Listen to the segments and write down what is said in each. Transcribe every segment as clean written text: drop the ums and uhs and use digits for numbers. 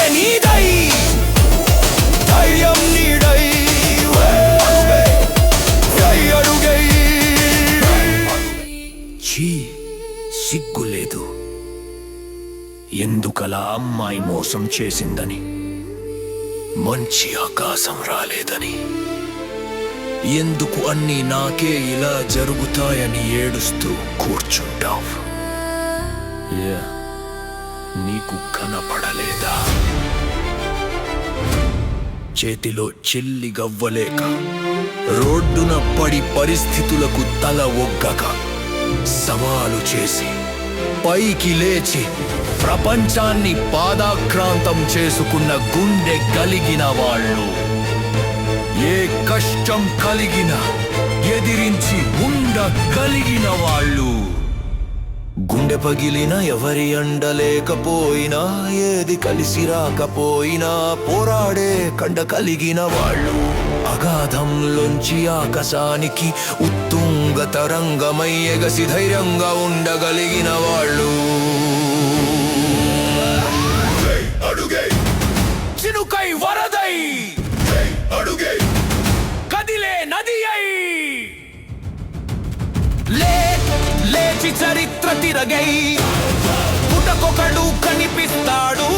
నీదై ధైర్యం నీడై అడుగై చీ సిగ్గులేదు ఎందుకలా అమ్మాయి మోసం చేసిందని మంచి ఆకాశం రాలేదని ఎందుకు అన్నీ నాకే ఇలా జరుగుతాయని ఏడుస్తూ కూర్చుంటావు నీకు కనపడలేదా చేతిలో చెల్లి గవ్వలేక రోడ్డున పడి పరిస్థితులకు తల ఒగ్గక సవాలు చేసి పైకి లేచి ప్రపంచాన్ని పాదాక్రాంతం చేసుకున్న గుండె కలిగిన వాళ్ళు ఏ కష్టం కలిగినా ఎదిరించి ఉండగలిగిన వాళ్ళు గుండె పగిలిన ఎవరి అండలేకపోయినా ఏది కలిసి రాకపోయినా పోరాడే కండ కలిగిన వాళ్ళు అగాధంలోంచి ఆకాశానికి ఉత్తుంగ తరంగమై ఎగసి ధైర్యంగా ఉండగలిగిన వాళ్ళు చినుకై వరదై కదిలే నది అయి లేచి చరిత్ర తిరగై పుటకొకడు కనిపిస్తాడు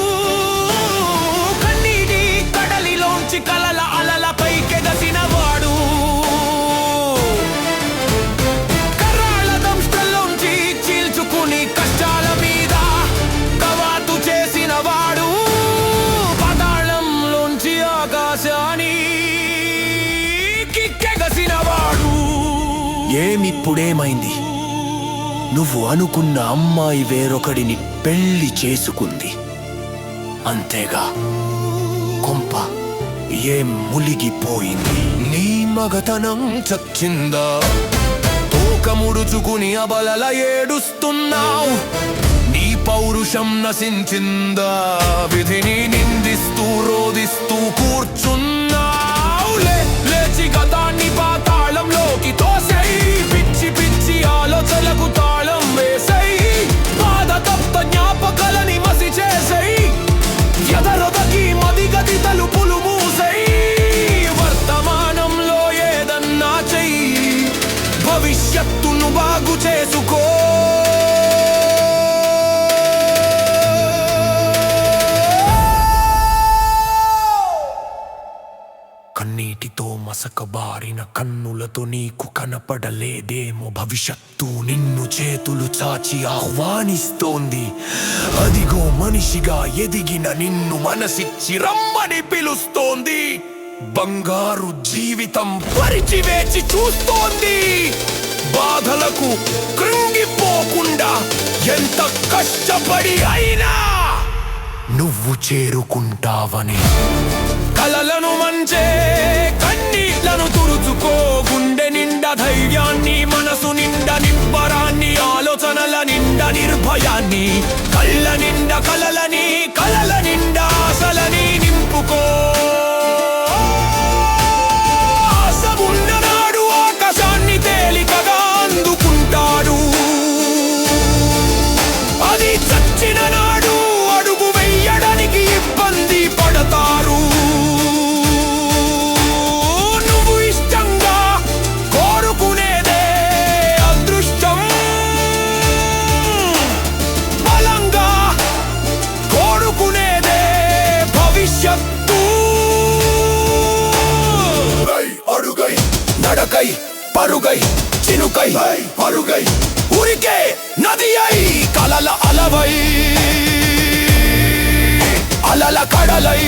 కన్నీటి కడలిలోంచి కలల అలలపై కెగసిన వాడు కర్రాళ్ళ దంష్టల్లోంచి చీల్చుకుని కష్టాల మీద కవాతు చేసిన వాడు పాతాళంలోంచి ఆకాశానికి కెగసిన వాడు ఏమిప్పుడేమైంది నువ్వు అనుకున్న అమ్మాయి వేరొకడిని పెళ్లి చేసుకుంది అంతేగా కొంప ఏం ములిగిపోయింది నీ మగతనం చచ్చిందా తోక ముడుచుకుని అబలల ఏడుస్తున్నావు నీ పౌరుషం నశించిందా విధిని నిందిస్తూ రోదిస్తూ కూర్చున్నావు లేచి గతాన్ని పాతాళంలోకి తోసై పిచ్చి పిచ్చి ఆలోచనలకు తాళం వేసై బాధ తప్త జ్ఞాపకాలని మసి చేసై ఎదరొదకి మదిగది తలుపులు మూసై వర్తమానంలో ఏదన్నా చెయ్యి భవిష్యత్తును బాగు చేసుకో కన్నీటితో మసకబారిన కన్నులతో నీకు కనపడలేదేమో భవిష్యత్తు నిన్ను చేతులు చాచి ఆహ్వానిస్తోంది అదిగో మనిషిగా ఎదిగిన నిన్ను మనసిచ్చి రమ్మని పిలుస్తోంది బంగారు జీవితం పరిచి వేచి చూస్తోంది బాధలకు కృంగిపోకుండా ఎంత కష్టపడి అయినా నువ్వు చేరుకుంటావని కలలను మంచే కన్నీళ్లను తుడుచుకో గుండె నిండా ధైర్యాన్ని మనసు నిండా నిబ్బరాన్ని ఆలోచనల నిండా నిర్భయాన్ని కళ్ళ నిండా కలల నిండా ఆశలని నింపుకో ఆశ ఉన్ననాడు ఆకాశాన్ని తేలికగా అందుకుంటాడు అది చచ్చిన నాడు అడుగు వెయ్యడానికి ఇబ్బంది పడతారు నడకై పరుగై చినుకై పరుగై ఉరికే నది అయి కలల అలవై అలల కడలై